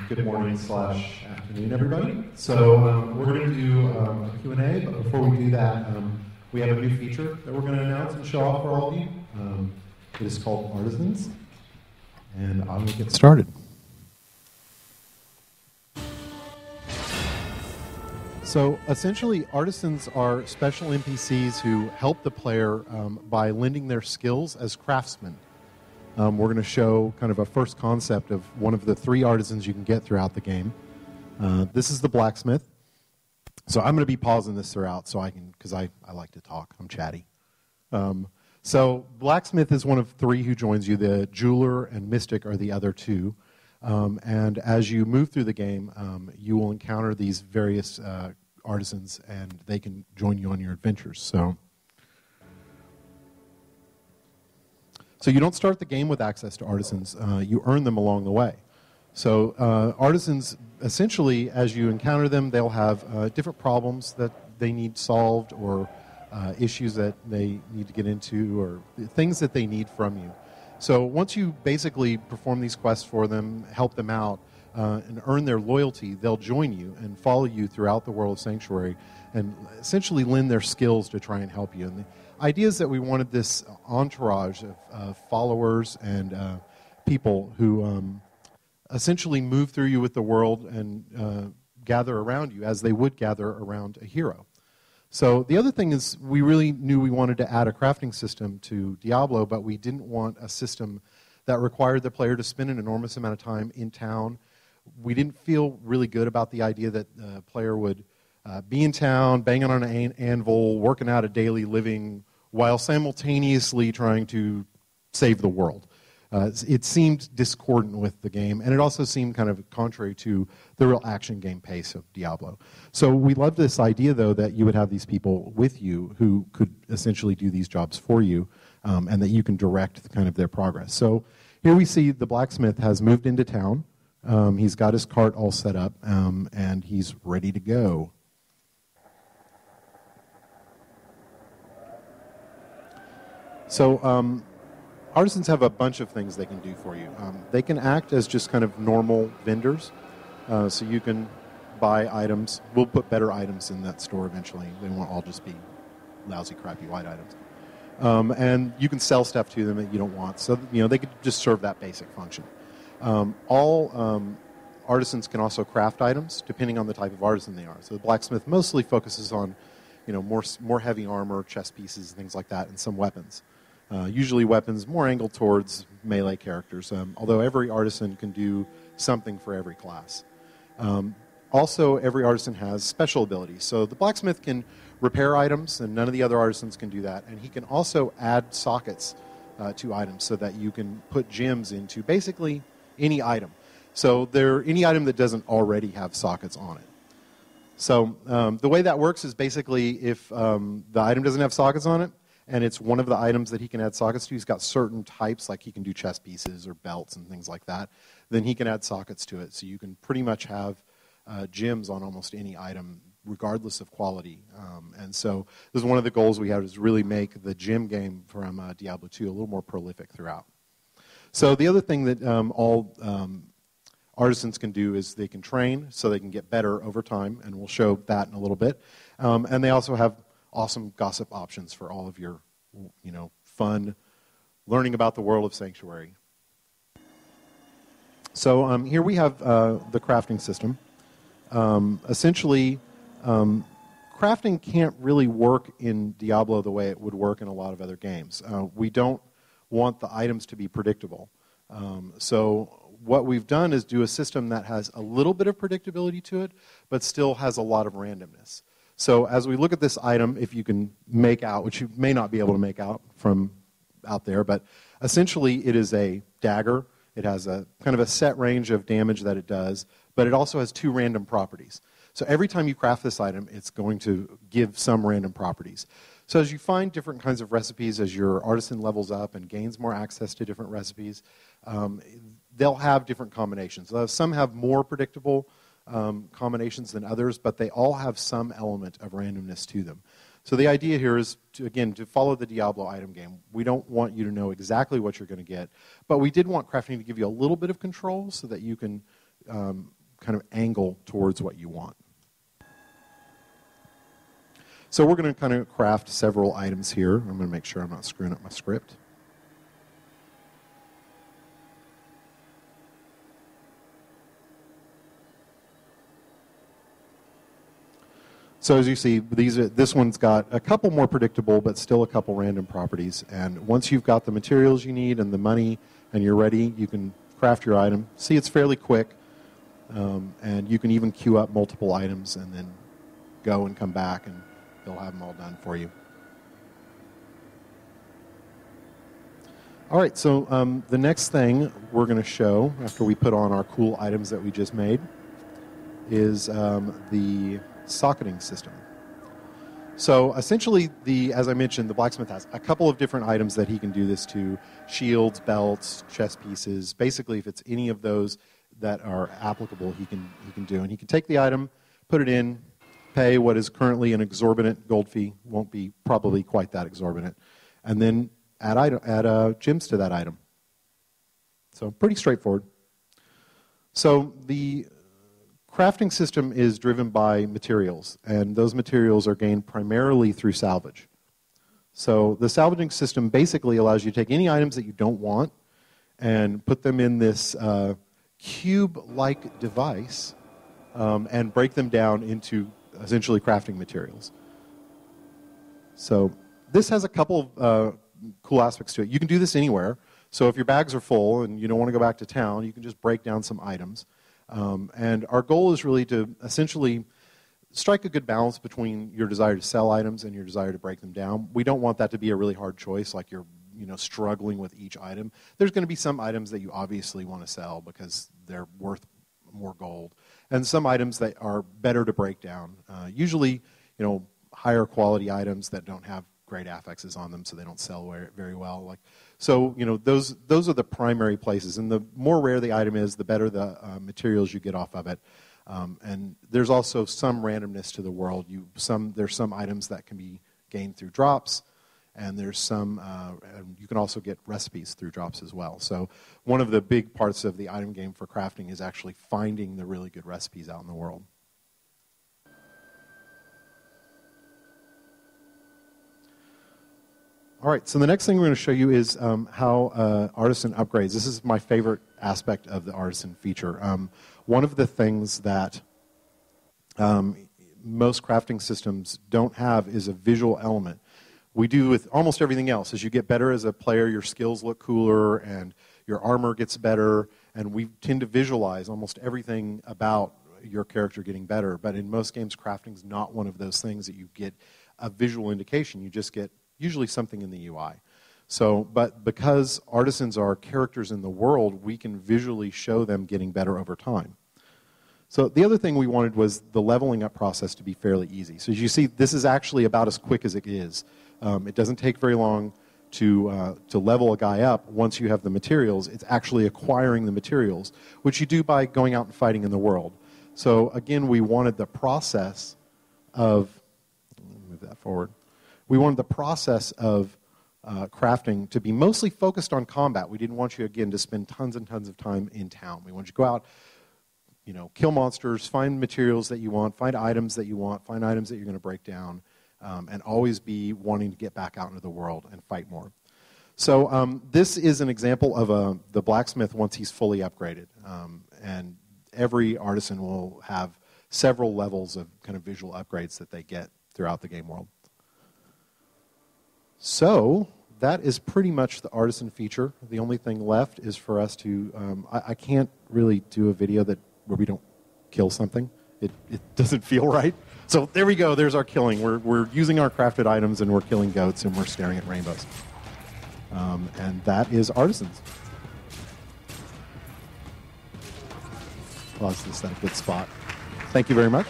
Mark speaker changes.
Speaker 1: Good morning / afternoon, everybody. So we're going to do a Q&A, but before we do that, we have a new feature that we're going to announce and show off for all of you. It is called Artisans, and I'm going to get started. So essentially, artisans are special NPCs who help the player by lending their skills as craftsmen. We're going to show kind of a first concept of one of the 3 artisans you can get throughout the game. This is the blacksmith. So I'm going to be pausing this throughout so I can, because I like to talk. I'm chatty. So blacksmith is one of 3 who joins you. The jeweler and mystic are the other 2. And as you move through the game, you will encounter these various artisans, and they can join you on your adventures. So you don't start the game with access to artisans. You earn them along the way. So artisans, essentially, as you encounter them, they'll have different problems that they need solved, or issues that they need to get into, or things that they need from you. So once you basically perform these quests for them, help them out, and earn their loyalty, they'll join you and follow you throughout the world of Sanctuary and essentially lend their skills to try and help you. And the idea is that we wanted this entourage of followers and people who essentially move through you with the world and gather around you as they would gather around a hero. So the other thing is, we really knew we wanted to add a crafting system to Diablo, but we didn't want a system that required the player to spend an enormous amount of time in town. We didn't feel really good about the idea that the player would be in town, banging on an anvil, working out a daily living, while simultaneously trying to save the world. It seemed discordant with the game, and it also seemed kind of contrary to the real action game pace of Diablo. So we loved this idea, though, that you would have these people with you who could essentially do these jobs for you, and that you can direct kind of their progress. So here we see the blacksmith has moved into town. He's got his cart all set up, and he's ready to go. So artisans have a bunch of things they can do for you. They can act as just kind of normal vendors. So you can buy items. We'll put better items in that store eventually. They won't all just be lousy, crappy white items. And you can sell stuff to them that you don't want. So they could just serve that basic function. All artisans can also craft items depending on the type of artisan they are. So the blacksmith mostly focuses on more heavy armor, chest pieces, things like that, and some weapons. Usually weapons more angled towards melee characters, although every artisan can do something for every class. Also, every artisan has special abilities. So the blacksmith can repair items, and none of the other artisans can do that. And he can also add sockets to items so that you can put gems into basically any item. So any item that doesn't already have sockets on it. So the way that works is basically if the item doesn't have sockets on it, and it's one of the items that he can add sockets to, he's got certain types, like he can do chest pieces or belts and things like that, then he can add sockets to it. So you can pretty much have gems on almost any item, regardless of quality. And so this is one of the goals we have, is really make the gem game from Diablo II a little more prolific throughout. So the other thing that all artisans can do is they can train so they can get better over time, and we'll show that in a little bit. And they also have awesome gossip options for all of your, fun learning about the world of Sanctuary. So here we have the crafting system. Essentially, crafting can't really work in Diablo the way it would work in a lot of other games. We don't want the items to be predictable. So what we've done is do a system that has a little bit of predictability to it, but still has a lot of randomness. So as we look at this item, if you can make out, which you may not be able to make out from out there, but essentially it is a dagger. It has a kind of a set range of damage that it does, but it also has 2 random properties. So every time you craft this item, it's going to give some random properties. So as you find different kinds of recipes, as your artisan levels up and gains more access to different recipes, they'll have different combinations. Some have more predictable combinations than others, but they all have some element of randomness to them. So the idea here is, to follow the Diablo item game. We don't want you to know exactly what you're going to get, but we did want crafting to give you a little bit of control so that you can kind of angle towards what you want. So we're going to kind of craft several items here. I'm going to make sure I'm not screwing up my script. So as you see, this one's got a couple more predictable, but still a couple random properties. And once you've got the materials you need and the money and you're ready, you can craft your item. See, it's fairly quick. And you can even queue up multiple items and then go and come back, and they'll have them all done for you. All right, so the next thing we're going to show after we put on our cool items that we just made is the socketing system. So essentially, as I mentioned, the blacksmith has a couple of different items that he can do this to: shields, belts, chest pieces. Basically, if it's any of those that are applicable, he can do. And he can take the item, put it in, pay what is currently an exorbitant gold fee, won't be probably quite that exorbitant, and then add gems to that item. So pretty straightforward. So the crafting system is driven by materials, and those materials are gained primarily through salvage. So the salvaging system basically allows you to take any items that you don't want and put them in this cube-like device and break them down into essentially crafting materials. So this has a couple of cool aspects to it. You can do this anywhere. So if your bags are full and you don't want to go back to town, you can just break down some items. And our goal is really to essentially strike a good balance between your desire to sell items and your desire to break them down. We don't want that to be a really hard choice, like you're struggling with each item. There's going to be some items that you obviously want to sell because they're worth more gold, and some items that are better to break down. Usually, higher quality items that don't have great affixes on them, so they don't sell very well. Those are the primary places, and the more rare the item is, the better the materials you get off of it. And there's also some randomness to the world. There's some items that can be gained through drops, and there's some. And you can also get recipes through drops as well. So one of the big parts of the item game for crafting is actually finding the really good recipes out in the world. All right, so the next thing we're going to show you is how Artisan upgrades. This is my favorite aspect of the Artisan feature. One of the things that most crafting systems don't have is a visual element. We do with almost everything else. As you get better as a player, your skills look cooler and your armor gets better, and we tend to visualize almost everything about your character getting better. But in most games, crafting is not one of those things that you get a visual indication. You just get usually something in the UI. But because artisans are characters in the world, we can visually show them getting better over time. So the other thing we wanted was the leveling up process to be fairly easy. So as you see, this is actually about as quick as it is. It doesn't take very long to level a guy up once you have the materials. It's actually acquiring the materials, which you do by going out and fighting in the world. So again, we wanted the process of, let me move that forward. We wanted the process of crafting to be mostly focused on combat. We didn't want you, again, to spend tons and tons of time in town. We wanted you to go out, kill monsters, find materials that you want, find items that you want, find items that you're going to break down, and always be wanting to get back out into the world and fight more. So this is an example of the blacksmith once he's fully upgraded. And every artisan will have several levels of kind of visual upgrades that they get throughout the game world. So that is pretty much the artisan feature. The only thing left is for us to, I can't really do a video where we don't kill something. It doesn't feel right. So there we go, there's our killing. We're using our crafted items and we're killing goats and we're staring at rainbows. And that is Artisans. Pause this at a good spot. Thank you very much.